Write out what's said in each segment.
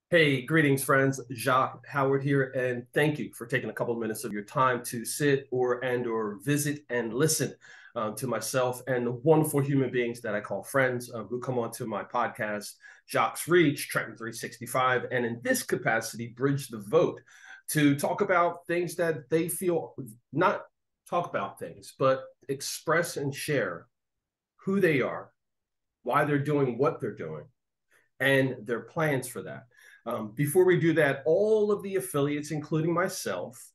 Hey, greetings, friends. Jacque Howard here, and thank you for taking a couple of minutes of your time to sit or visit and listen to myself and the wonderful human beings that I call friends who come onto my podcast, Jacque's Reach, Trenton 365, and in this capacity, bridge the vote to talk about things that they feel not talk about things, but express and share who they are, why they're doing what they're doing, and their plans for that. Before we do that, all of the affiliates, including myself,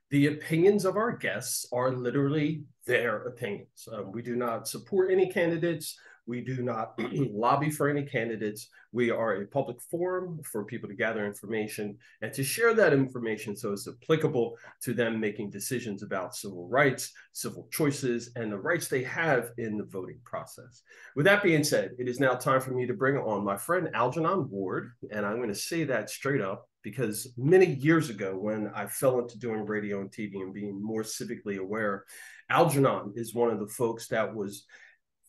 the opinions of our guests are literally their opinions. We do not support any candidates. We do not lobby for any candidates. We are a public forum for people to gather information and to share that information so it's applicable to them making decisions about civil rights, civil choices, and the rights they have in the voting process. With that being said, it is now time for me to bring on my friend Algernon Ward, and I'm going to say that straight up because many years ago when I fell into doing radio and TV and being more civically aware, Algernon is one of the folks that was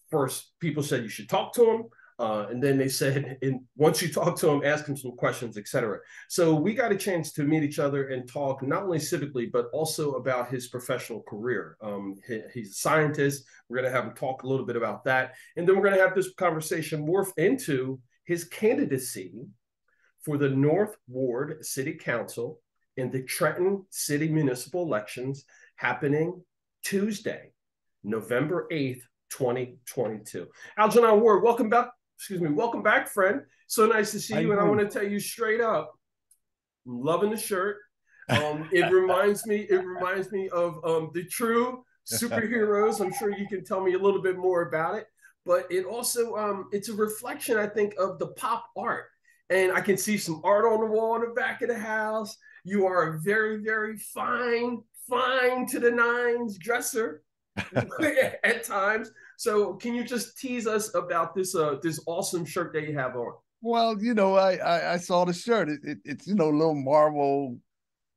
first people said you should talk to him. And then they said, once you talk to him, ask him some questions, etc. So we got a chance to meet each other and talk not only civically, but also about his professional career. He's a scientist. We're going to have him talk a little bit about that. And then we're going to have this conversation morph into his candidacy for the North Ward City Council in the Trenton City Municipal Elections happening Tuesday, November 8th, 2022. Algernon Ward, welcome back. Excuse me, welcome back, friend. So nice to see you. And I want to tell you straight up, I'm loving the shirt. It reminds me of the true superheroes. I'm sure you can tell me a little bit more about it. But it also it's a reflection, I think, of the pop art. And I can see some art on the wall in the back of the house. You are a very, very fine to the nines dresser at times. So can you just tease us about this this awesome shirt that you have on? Well, I saw the shirt. It's a little Marvel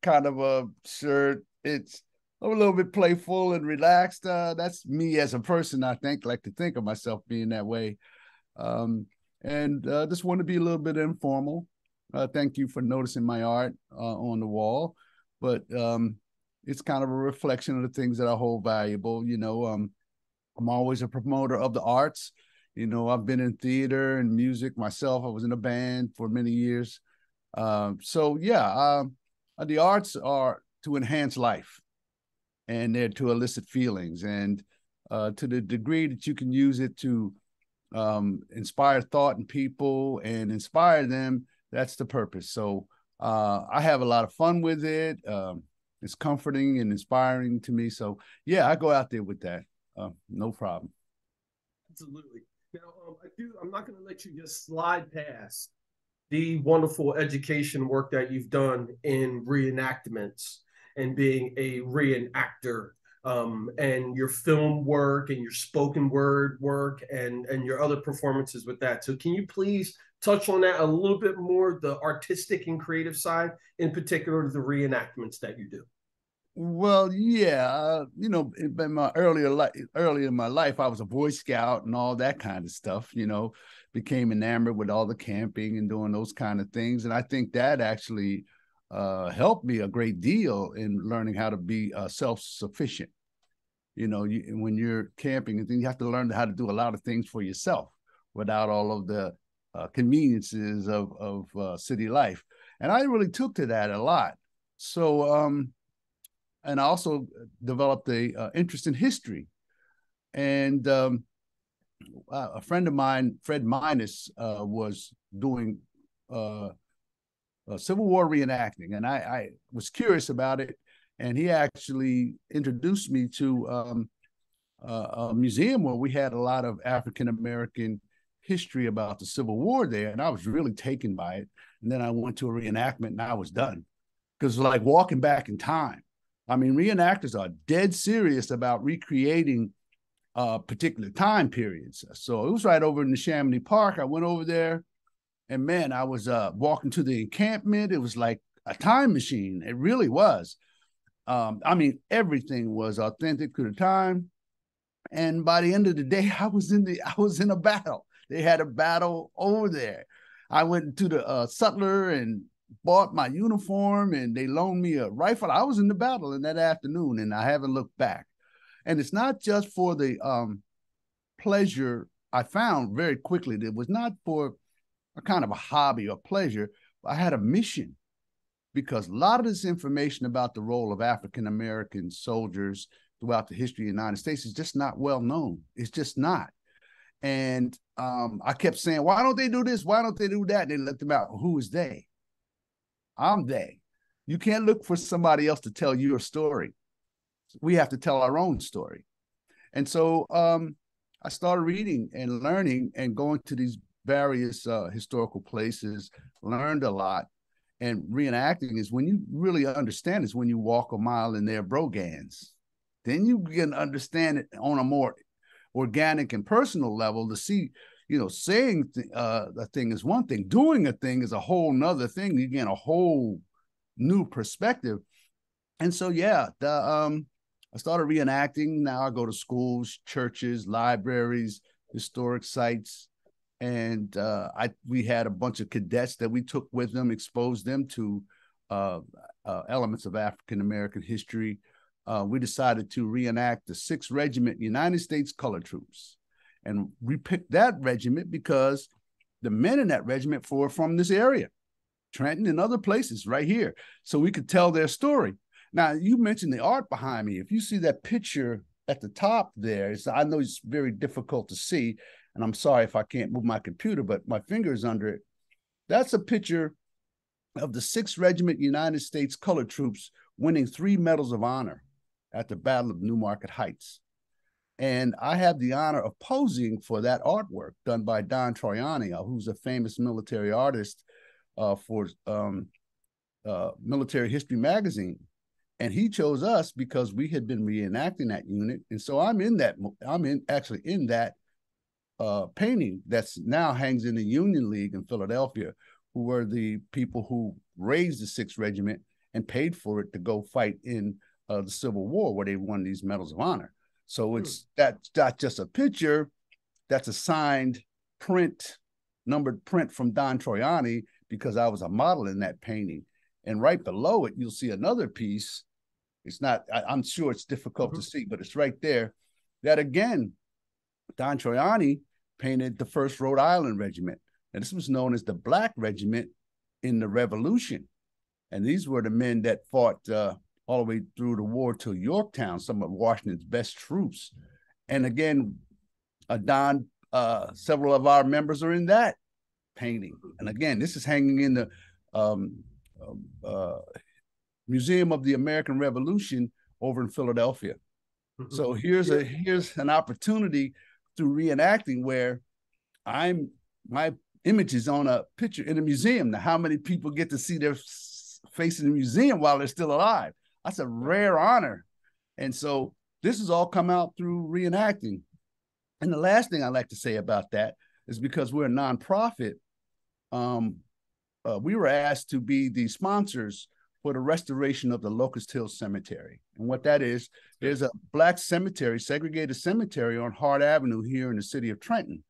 kind of a shirt. It's a little bit playful and relaxed. That's me as a person. I like to think of myself being that way. And just want to be a little bit informal. Thank you for noticing my art on the wall, but it's kind of a reflection of the things that I hold valuable. I'm always a promoter of the arts. I've been in theater and music myself. I was in a band for many years. The arts are to enhance life, and they're to elicit feelings. And to the degree that you can use it to inspire thought in people and inspire them, that's the purpose. So I have a lot of fun with it. It's comforting and inspiring to me. So yeah, I go out there with that. No problem. Absolutely. Now, I'm not going to let you just slide past the wonderful education work that you've done in reenactments and being a reenactor, and your film work and your spoken word work and your other performances with that. So can you please touch on that a little bit more, the artistic and creative side, in particular the reenactments that you do? Well, yeah, in my earlier in my life, I was a Boy Scout and all that kind of stuff. Became enamored with all the camping and doing those kind of things, and I think that actually helped me a great deal in learning how to be self-sufficient. When you're camping and things, you have to learn how to do a lot of things for yourself without all of the conveniences of city life, and I really took to that a lot. So. And I also developed a interest in history. And a friend of mine, Fred Minus, was doing Civil War reenacting, and I was curious about it. And he actually introduced me to a museum where we had a lot of African American history about the Civil War there, and I was really taken by it. And then I went to a reenactment, and I was done, because it was like walking back in time. I mean, reenactors are dead serious about recreating particular time periods. So it was right over in the Chamonix Park. I went over there, and man, I was walking to the encampment. It was like a time machine. It really was. I mean, everything was authentic to the time. And by the end of the day, I was in a battle. They had a battle over there. I went to the sutler and bought my uniform, and they loaned me a rifle. I was in the battle in that afternoon, and I haven't looked back. And it's not just for the pleasure. I found very quickly that it was not for a kind of a hobby or pleasure. I had a mission, because a lot of this information about the role of African-American soldiers throughout the history of the United States is just not well known. It's just not. And I kept saying, why don't they do this? Why don't they do that? And they let them out. Who is they? I'm they. You can't look for somebody else to tell your story. We have to tell our own story. And so I started reading and learning and going to these various historical places, learned a lot. And reenacting is when you really understand, is when you walk a mile in their brogans. Then you can understand it on a more organic and personal level to see, saying a thing is one thing, doing a thing is a whole nother thing. You get a whole new perspective. And so, yeah, I started reenacting. Now I go to schools, churches, libraries, historic sites. And we had a bunch of cadets that we took with them, exposed them to elements of African-American history. We decided to reenact the 6th Regiment United States Colored Troops. And we picked that regiment because the men in that regiment were from this area, Trenton and other places right here. So we could tell their story. Now, you mentioned the art behind me. If you see that picture at the top there, I know it's very difficult to see, and I'm sorry if I can't move my computer, but my finger's under it. That's a picture of the 6th Regiment United States Colored Troops winning 3 medals of honor at the Battle of Newmarket Heights. And I have the honor of posing for that artwork done by Don Troiani, who's a famous military artist for Military History Magazine. And he chose us because we had been reenacting that unit. And so I'm actually in that painting that's now hangs in the Union League in Philadelphia, who were the people who raised the 6th Regiment and paid for it to go fight in the Civil War, where they won these medals of honor. So that's not just a picture, that's a signed print, numbered print from Don Troiani, because I was a model in that painting. And right below it, you'll see another piece. It's not, I'm sure it's difficult to see, but it's right there. That again, Don Troiani painted the 1st Rhode Island Regiment. And this was known as the Black Regiment in the Revolution. And these were the men that fought all the way through the war to Yorktown, some of Washington's best troops. And again, Don, several of our members are in that painting. And again, this is hanging in the Museum of the American Revolution over in Philadelphia. So here's an opportunity through reenacting where my image is on a picture in a museum. Now, how many people get to see their face in the museum while they're still alive? That's a rare honor. And so this has all come out through reenacting. And the last thing I'd like to say about that is, because we're a nonprofit, we were asked to be the sponsors for the restoration of the Locust Hill Cemetery. And what that is, there's a Black cemetery, segregated cemetery on Hart Avenue here in the city of Trenton.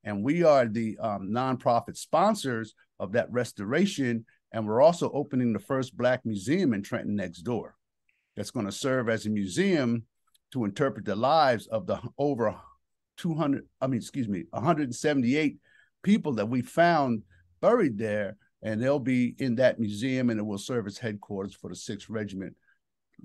And we are the nonprofit sponsors of that restoration. And we're also opening the first Black museum in Trenton next door. That's going to serve as a museum to interpret the lives of the over 178 people that we found buried there. And they'll be in that museum, and it will serve as headquarters for the 6th Regiment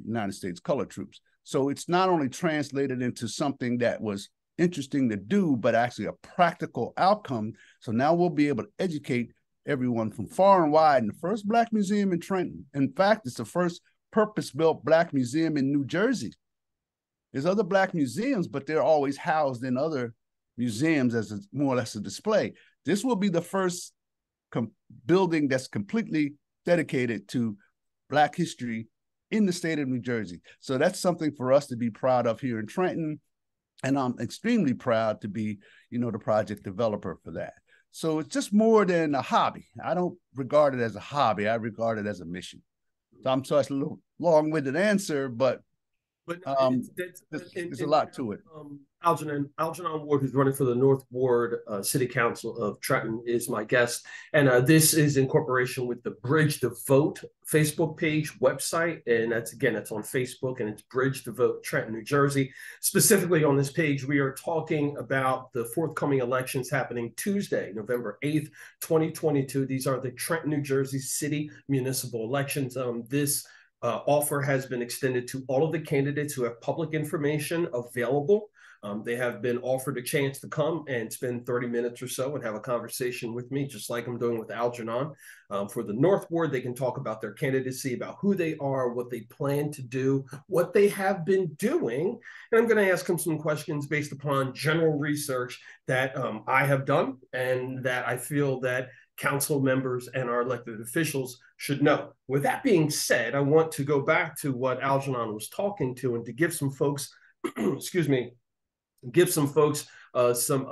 United States Colored Troops. So it's not only translated into something that was interesting to do, but actually a practical outcome. So now we'll be able to educate everyone from far and wide in the first Black museum in Trenton. In fact, it's the first purpose-built Black museum in New Jersey. There's other Black museums, but they're always housed in other museums as more or less a display. This will be the first building that's completely dedicated to Black history in the state of New Jersey. So that's something for us to be proud of here in Trenton. And I'm extremely proud to be, the project developer for that. So it's just more than a hobby. I don't regard it as a hobby. I regard it as a mission. So I'm sorry, it's a little long-winded answer, but there's a lot to it. Algernon Ward, who's running for the North Ward City Council of Trenton, is my guest. And this is in cooperation with the Bridge the Vote Facebook page, website. And that's on Facebook, and it's Bridge the Vote Trenton, New Jersey. Specifically on this page, we are talking about the forthcoming elections happening Tuesday, November 8th, 2022. These are the Trenton, New Jersey city municipal elections. This offer has been extended to all of the candidates who have public information available. They have been offered a chance to come and spend 30 minutes or so and have a conversation with me, just like I'm doing with Algernon. For the North Ward, they can talk about their candidacy, about who they are, what they plan to do, what they have been doing. And I'm going to ask them some questions based upon general research that I have done and that I feel that council members and our elected officials should know. With that being said, I want to go back to what Algernon was talking to and to give some folks, excuse me, give some folks some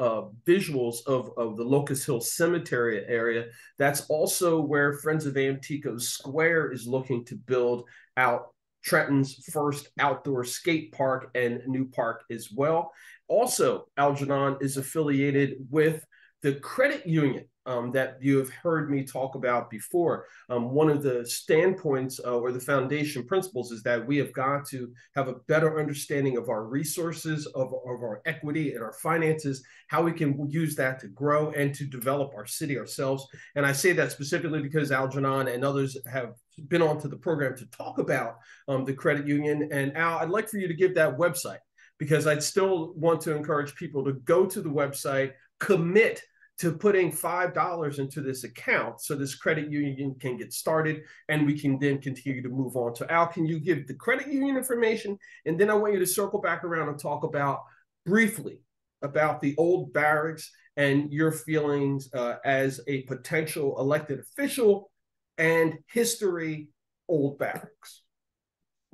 visuals of the Locust Hill Cemetery area. That's also where Friends of Antico Square is looking to build out Trenton's first outdoor skate park and new park as well. Also, Algernon is affiliated with the credit union that you have heard me talk about before. One of the standpoints or the foundation principles is that we have got to have a better understanding of our resources, of our equity and our finances, how we can use that to grow and to develop our city ourselves. And I say that specifically because Algernon and others have been onto the program to talk about the credit union. And Al, I'd like for you to give that website, because I'd still want to encourage people to go to the website, commit to putting $5 into this account so this credit union can get started and we can then continue to move on. So Al, can you give the credit union information? And then I want you to circle back around and talk about briefly about the old barracks and your feelings as a potential elected official and history old barracks.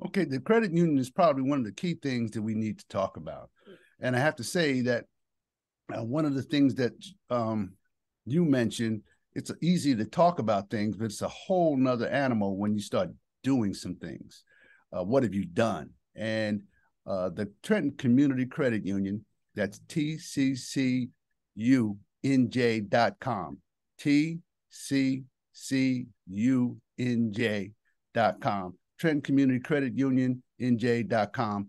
Okay, the credit union is probably one of the key things that we need to talk about. And I have to say that one of the things that you mentioned, it's easy to talk about things, but it's a whole nother animal when you start doing some things. What have you done? And the Trenton Community Credit Union, that's tccuNJ.com, tccuNJ.com, Trenton Community Credit Union, NJ.com.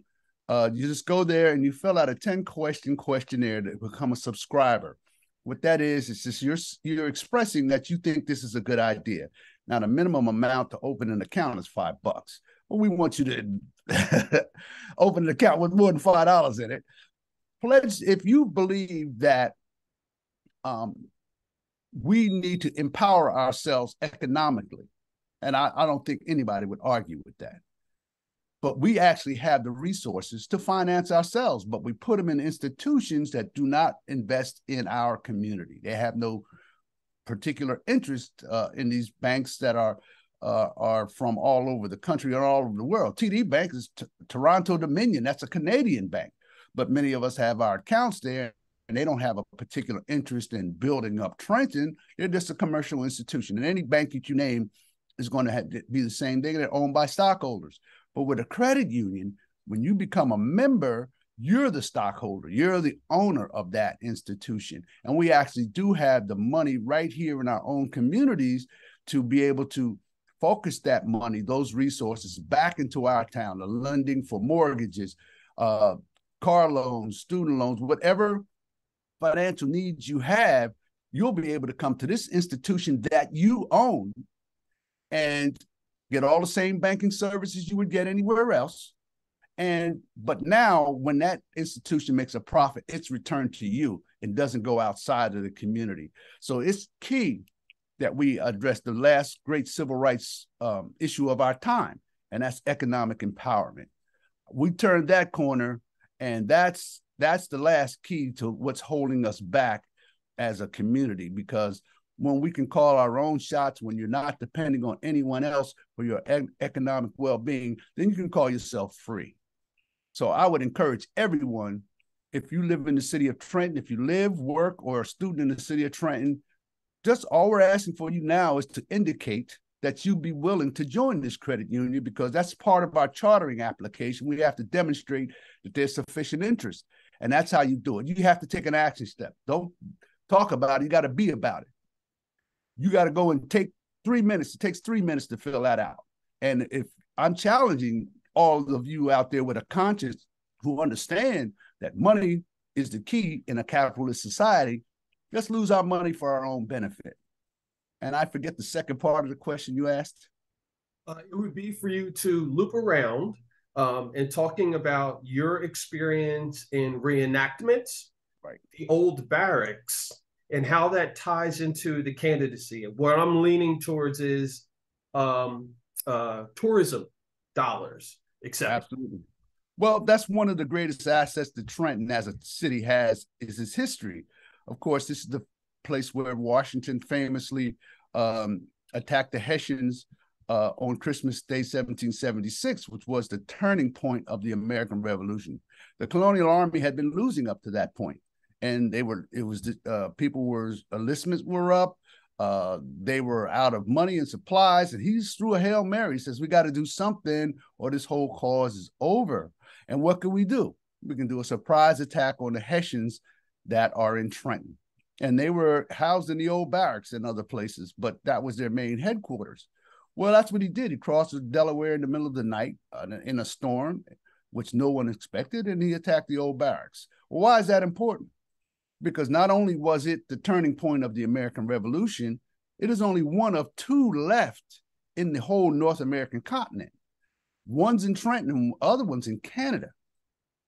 You just go there and you fill out a 10-question questionnaire to become a subscriber. What that is, it's just you're expressing that you think this is a good idea. Now, the minimum amount to open an account is $5. But we want you to open an account with more than $5 in it. Pledge, if you believe that we need to empower ourselves economically, and I don't think anybody would argue with that. But we actually have the resources to finance ourselves, but we put them in institutions that do not invest in our community. They have no particular interest in these banks that are from all over the country and all over the world. TD Bank is Toronto Dominion. That's a Canadian bank, but many of us have our accounts there, and they don't have a particular interest in building up Trenton. They're just a commercial institution, and any bank that you name is going to be the same thing. They're owned by stockholders. But with a credit union, when you become a member, you're the stockholder, you're the owner of that institution. And we actually do have the money right here in our own communities to be able to focus that money, those resources back into our town, the lending for mortgages, car loans, student loans, whatever financial needs you have, you'll be able to come to this institution that you own and get all the same banking services you would get anywhere else. But now when that institution makes a profit, it's returned to you and doesn't go outside of the community. So it's key that we address the last great civil rights issue of our time, and that's economic empowerment. We turned that corner, and that's the last key to what's holding us back as a community, because when we can call our own shots, when you're not depending on anyone else for your economic well-being, then you can call yourself free. So I would encourage everyone, if you live in the city of Trenton, if you live, work, or a student in the city of Trenton, just all we're asking for you now is to indicate that you'd be willing to join this credit union, because that's part of our chartering application. We have to demonstrate that there's sufficient interest. And that's how you do it. You have to take an action step. Don't talk about it. You got to be about it. You got to go and take 3 minutes. It takes 3 minutes to fill that out. And if I'm challenging all of you out there with a conscience who understand that money is the key in a capitalist society, let's lose our money for our own benefit. And I forget the second part of the question you asked. It would be for you to loop around and talking about your experience in reenactments, right, the old barracks, and how that ties into the candidacy. And what I'm leaning towards is tourism dollars, etc. Absolutely. Well, that's one of the greatest assets that Trenton as a city has, is its history. Of course, this is the place where Washington famously attacked the Hessians on Christmas Day, 1776, which was the turning point of the American Revolution. The colonial army had been losing up to that point, and enlistments were up. They were out of money and supplies, and he threw a Hail Mary. He says, we got to do something or this whole cause is over. And what can we do? We can do a surprise attack on the Hessians that are in Trenton. And they were housed in the old barracks and other places, but that was their main headquarters. Well, that's what he did. He crossed the Delaware in the middle of the night in a storm, which no one expected, and he attacked the old barracks. Well, why is that important? Because not only was it the turning point of the American Revolution, it is only one of two left in the whole North American continent. One's in Trenton and other one's in Canada.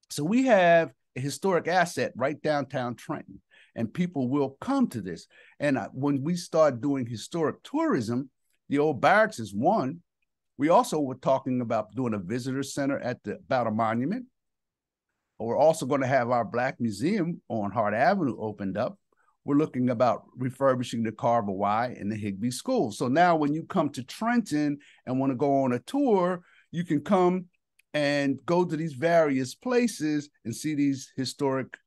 So we have a historic asset right downtown Trenton, and people will come to this. And when we start doing historic tourism, the old barracks is one. We also were talking about doing a visitor center at the Battle Monument. We're also going to have our Black Museum on Hart Avenue opened up. We're looking about refurbishing the Carver Y and the Higbee School. So now when you come to Trenton and want to go on a tour, you can come and go to these various places and see these historic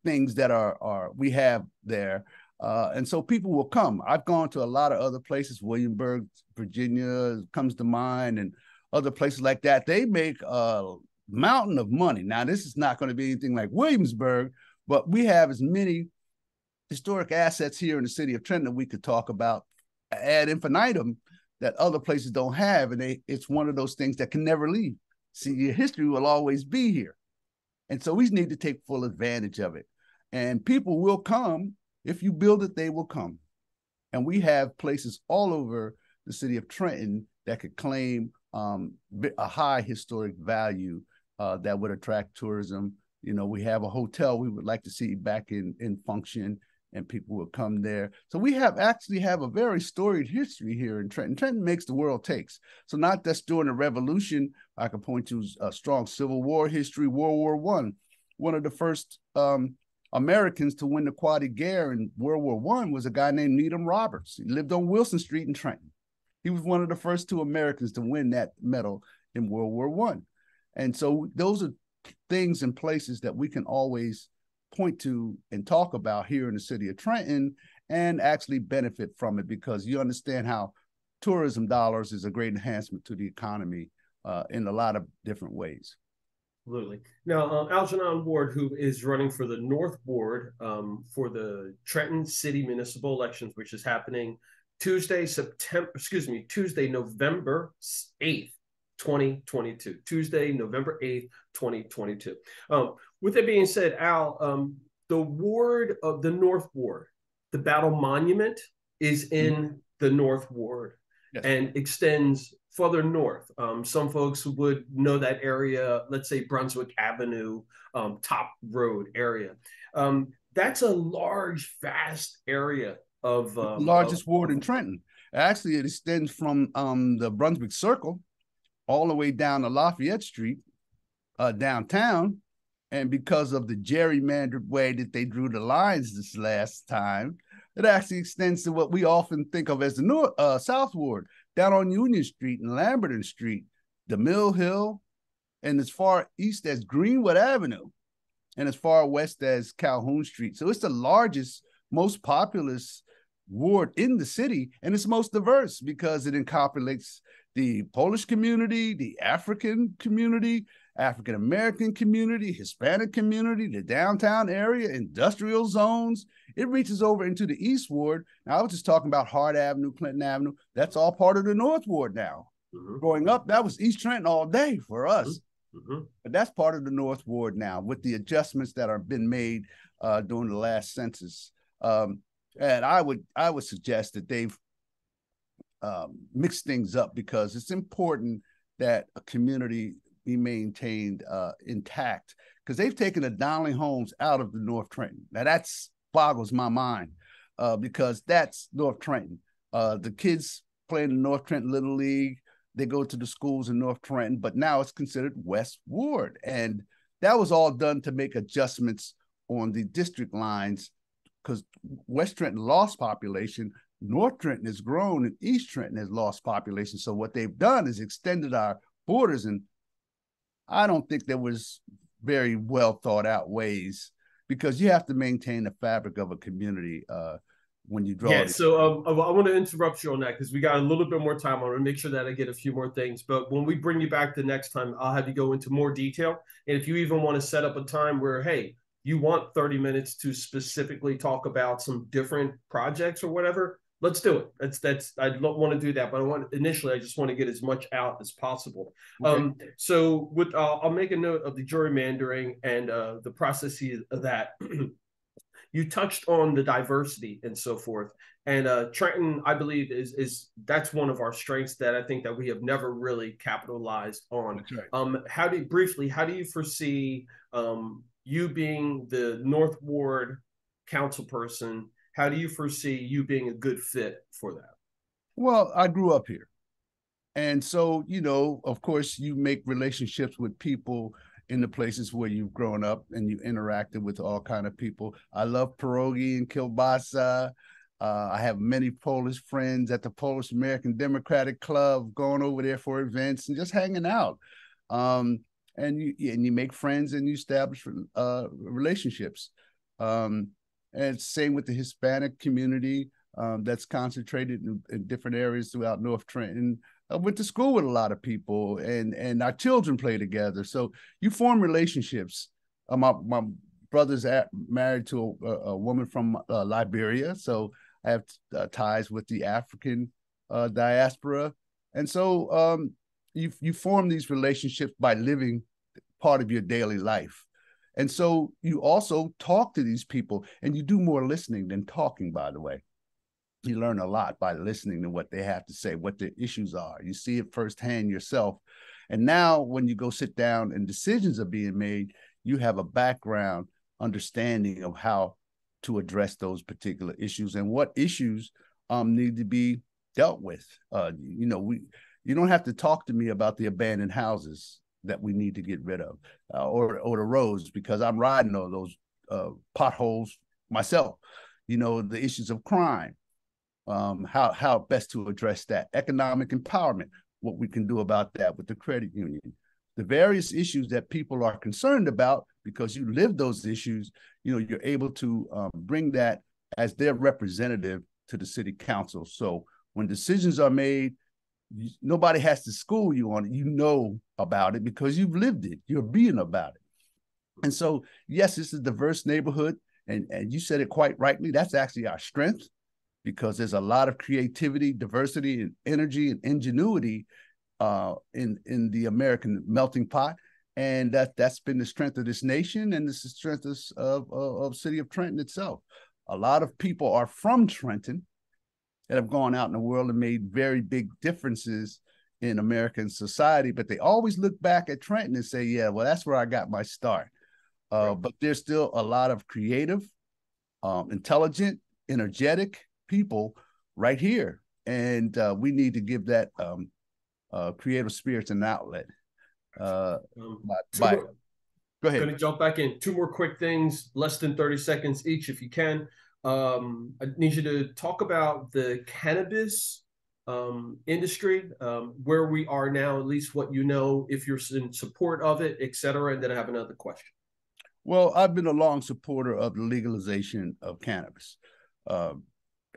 things that we have there. And so people will come. I've gone to a lot of other places, Williamsburg, Virginia comes to mind, and other places like that. They make a mountain of money. Now, this is not going to be anything like Williamsburg, but we have as many historic assets here in the city of Trenton that we could talk about ad infinitum that other places don't have. And it's one of those things that can never leave. See, your history will always be here. And so we need to take full advantage of it. And people will come. If you build it, they will come. And we have places all over the city of Trenton that could claim a high historic value that would attract tourism. You know, we have a hotel we would like to see back in function, and people will come there. So we actually have a very storied history here in Trenton. Trenton makes the world takes. So not just during the Revolution, I can point to a strong Civil War history, World War I. One of the first Americans to win the Croix de Guerre in World War I was a guy named Needham Roberts. He lived on Wilson Street in Trenton. He was one of the first two Americans to win that medal in World War I. And so those are things and places that we can always point to and talk about here in the city of Trenton and actually benefit from it, because you understand how tourism dollars is a great enhancement to the economy in a lot of different ways. Absolutely. Now, Algernon Ward, who is running for the North Ward for the Trenton City Municipal Elections, which is happening Tuesday, November 8th, 2022. Tuesday, November 8th, 2022. With that being said, Al, the ward of the North Ward, the Battle Monument is in the North Ward. Yes. And extends further north. Some folks would know that area, let's say Brunswick Avenue, Top Road area. That's a large, vast area of largest ward in Trenton. Actually, it extends from the Brunswick Circle all the way down to Lafayette Street, downtown. And because of the gerrymandered way that they drew the lines this last time, it actually extends to what we often think of as the South Ward, down on Union Street and Lamberton Street, the Mill Hill, and as far east as Greenwood Avenue, and as far west as Calhoun Street. So it's the largest, most populous ward in the city, and it's most diverse because it incorporates the Polish community, the African community, African-American community, Hispanic community, the downtown area, industrial zones. It reaches over into the East Ward. Now, I was just talking about Hart Avenue, Clinton Avenue. That's all part of the North Ward now. Growing up, that was East Trenton all day for us. But that's part of the North Ward now with the adjustments that have been made during the last census. And I would suggest that they've mixed things up, because it's important that a community be maintained intact, because they've taken the Donnelly homes out of the North Trenton. Now that boggles my mind, because that's North Trenton. The kids play in the North Trenton Little League. They go to the schools in North Trenton, but now it's considered West Ward. And that was all done to make adjustments on the district lines, because West Trenton lost population, North Trenton has grown, and East Trenton has lost population. So what they've done is extended our borders, and I don't think there was very well thought out ways, because you have to maintain the fabric of a community when you draw. Yeah, so I want to interrupt you on that, because we got a little bit more time. I want to make sure that I get a few more things. But when we bring you back the next time, I'll have you go into more detail. And if you even want to set up a time where, hey, you want 30 minutes to specifically talk about some different projects or whatever, let's do it. That's I don't want to do that, but I just want to get as much out as possible. Okay. So I'll make a note of the gerrymandering and the processes of that. You touched on the diversity and so forth, and Trenton, I believe, is that's one of our strengths that I think that we have never really capitalized on. That's right. How do you foresee you being the North Ward council person? How do you foresee you being a good fit for that? Well, I grew up here. And so, of course, you make relationships with people in the places where you've grown up, and you interacted with all kind of people. I love pierogi and kielbasa. I have many Polish friends at the Polish American Democratic Club, going over there for events and just hanging out. And you make friends and you establish relationships. And same with the Hispanic community that's concentrated in different areas throughout North Trenton. I went to school with a lot of people, and our children play together. So you form relationships. My brother's married to a woman from Liberia, so I have ties with the African diaspora. And so you form these relationships by living part of your daily life. And so you also talk to these people, and you do more listening than talking, by the way. You learn a lot by listening to what they have to say, what their issues are. You see it firsthand yourself. And now when you go sit down and decisions are being made, you have a background understanding of how to address those particular issues and what issues need to be dealt with. You don't have to talk to me about the abandoned houses that we need to get rid of, or the roads, because I'm riding on those potholes myself. The issues of crime, how best to address that, economic empowerment, what we can do about that with the credit union, the various issues that people are concerned about, because you live those issues. You're able to bring that as their representative to the city council. So when decisions are made, nobody has to school you on it. You know about it because you've lived it. You're being about it. And so, yes, it's a diverse neighborhood. And you said it quite rightly. That's actually our strength, because there's a lot of creativity, diversity, and energy and ingenuity in the American melting pot. And that's been the strength of this nation, and this is the strength of city of Trenton itself. A lot of people are from Trenton that have gone out in the world and made very big differences in American society, but they always look back at Trenton and say, yeah, well, that's where I got my start. Right. But there's still a lot of creative, intelligent, energetic people right here. And we need to give that creative spirits an outlet. Go ahead. I'm going to jump back in. Two more quick things, less than 30 seconds each, if you can. I need you to talk about the cannabis industry, where we are now, at least what you know, if you're in support of it, et cetera. And then I have another question. Well, I've been a long supporter of the legalization of cannabis. I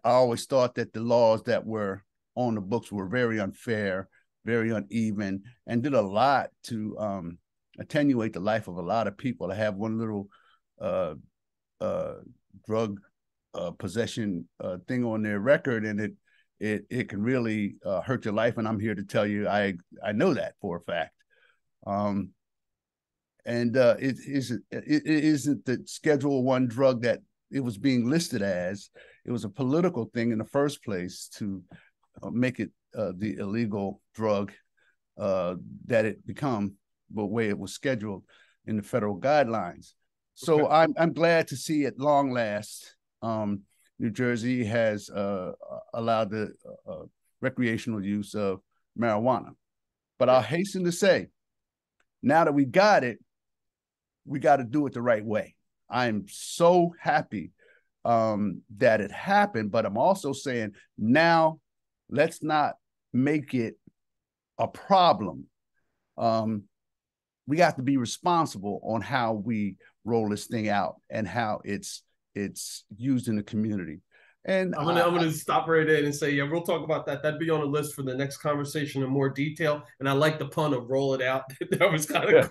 always thought that the laws that were on the books were very unfair, very uneven, and did a lot to attenuate the life of a lot of people. I have one little drug possession thing on their record, and it can really hurt your life. And I'm here to tell you, I know that for a fact. It isn't the Schedule I drug that it was being listed as. It was a political thing in the first place to make it the illegal drug that it become, the way it was scheduled in the federal guidelines. So okay. I'm glad to see at long last New Jersey has allowed the recreational use of marijuana. But I'll hasten to say, now that we got it, we got to do it the right way. I'm so happy that it happened, but I'm also saying now let's not make it a problem. We got to be responsible on how we roll this thing out and how it's used in the community. And I'm gonna stop right there and say, yeah, we'll talk about that. That'd be on the list for the next conversation in more detail. And I like the pun of roll it out. That was kind of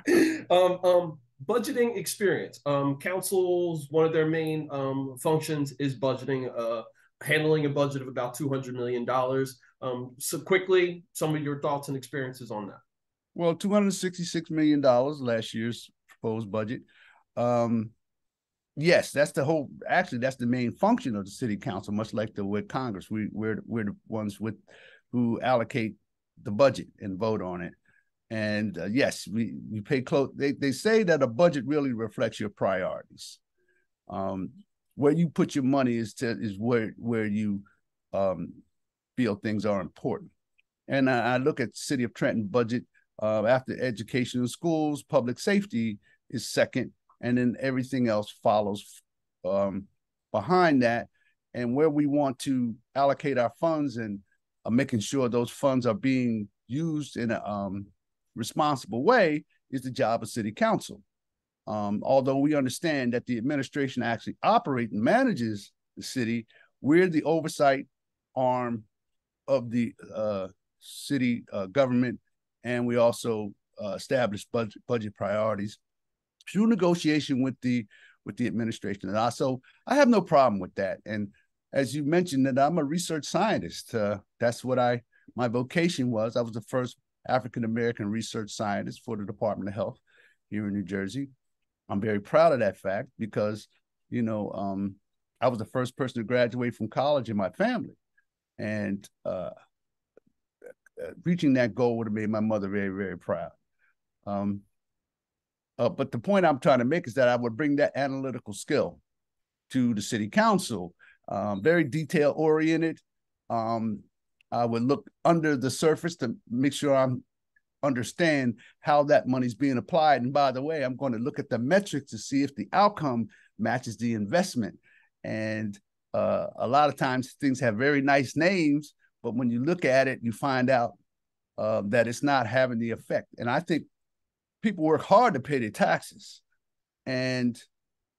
cool. Budgeting experience. Council's one of their main functions is budgeting, handling a budget of about $200 million. So quickly, some of your thoughts and experiences on that. Well, $266 million last year's proposed budget. Yes, that's the whole. Actually, that's the main function of the city council. Much like with Congress, we're the ones who allocate the budget and vote on it. And yes, we pay close. They say that a budget really reflects your priorities. Where you put your money is where you feel things are important. And I look at City of Trenton budget after education and schools, public safety is second. And then everything else follows behind that. And where we want to allocate our funds and making sure those funds are being used in a responsible way is the job of city council. Although we understand that the administration actually operates and manages the city, we're the oversight arm of the city government, and we also establish budget priorities through negotiation with the administration. And so I have no problem with that. And as you mentioned, that I'm a research scientist. That's what my vocation was. I was the first African-American research scientist for the Department of Health here in New Jersey. I'm very proud of that fact because, I was the first person to graduate from college in my family. And reaching that goal would have made my mother very, very proud. But the point I'm trying to make is that I would bring that analytical skill to the city council, very detail oriented. I would look under the surface to make sure I understand how that money's being applied. And by the way, I'm going to look at the metrics to see if the outcome matches the investment. And a lot of times things have very nice names, but when you look at it, you find out that it's not having the effect. And I think people work hard to pay their taxes, and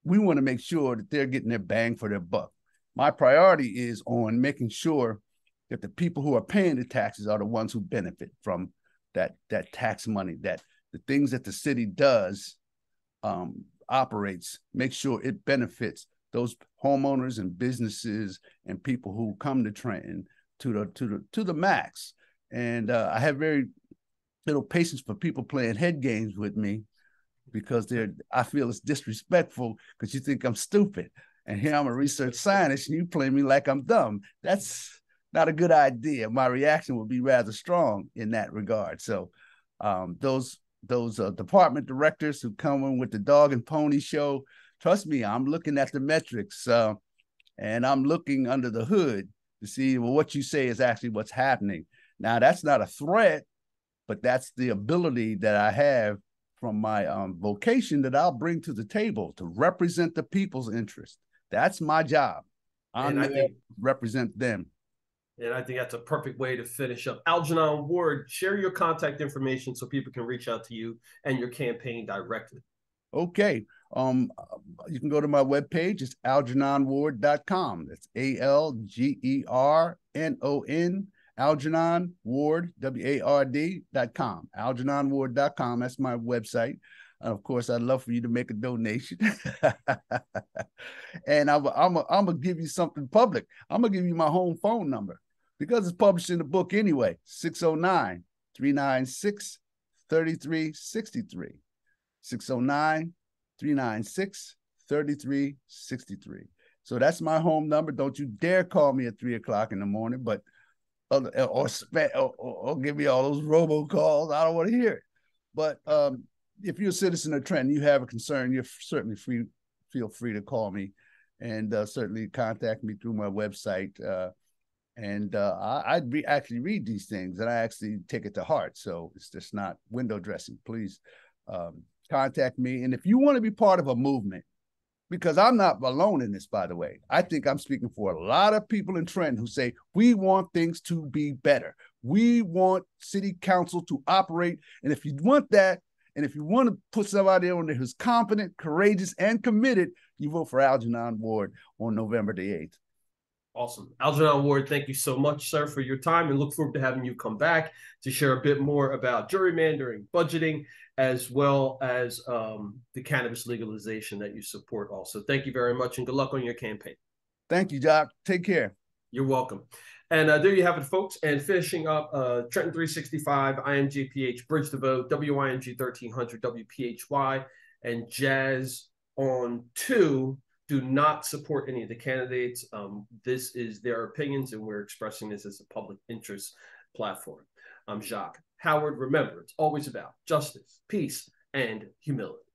we want to make sure that they're getting their bang for their buck. My priority is on making sure that the people who are paying the taxes are the ones who benefit from that tax money, that the things that the city does, operates, make sure it benefits those homeowners and businesses and people who come to Trenton to the max. And I have very little patience for people playing head games with me because I feel it's disrespectful because you think I'm stupid. And here I'm a research scientist and you play me like I'm dumb. That's not a good idea. My reaction would be rather strong in that regard. So those department directors who come in with the dog and pony show, trust me, I'm looking at the metrics and I'm looking under the hood to see, well, what you say is actually what's happening. Now, that's not a threat, but that's the ability that I have from my vocation that I'll bring to the table to represent the people's interest. That's my job. I'm there to represent them. And I think that's a perfect way to finish up. Algernon Ward, share your contact information so people can reach out to you and your campaign directly. Okay. You can go to my webpage. It's algernonward.com. That's ALGERNON, Algernon Ward, WARD.com. AlgernonWard.com. That's my website. And of course, I'd love for you to make a donation. And I'm going to give you something public. I'm going to give you my home phone number because it's published in the book anyway. 609-396-3363. 609-396-3363. So that's my home number. Don't you dare call me at 3 o'clock in the morning, but or give me all those robocalls. I don't want to hear it. But if you're a citizen of Trenton, you have a concern, you're certainly feel free to call me, and certainly contact me through my website. I actually read these things, and I actually take it to heart. So it's just not window dressing. Please contact me. And if you want to be part of a movement, because I'm not alone in this, by the way. I think I'm speaking for a lot of people in Trenton who say, we want things to be better. We want city council to operate. And if you want that, and if you want to put somebody on there who's competent, courageous, and committed, you vote for Algernon Ward on November the 8th. Awesome. Algernon Ward, thank you so much, sir, for your time, and look forward to having you come back to share a bit more about gerrymandering, budgeting, as well as the cannabis legalization that you support also. Thank you very much, and good luck on your campaign. Thank you, Jacque. Take care. You're welcome. And there you have it, folks. And finishing up, Trenton 365, IMGPH, Bridge the Vote, WIMG 1300, WPHY, and Jazz on 2 do not support any of the candidates. This is their opinions, and we're expressing this as a public interest platform. I'm Jacque Howard. Remember, it's always about justice, peace, and humility.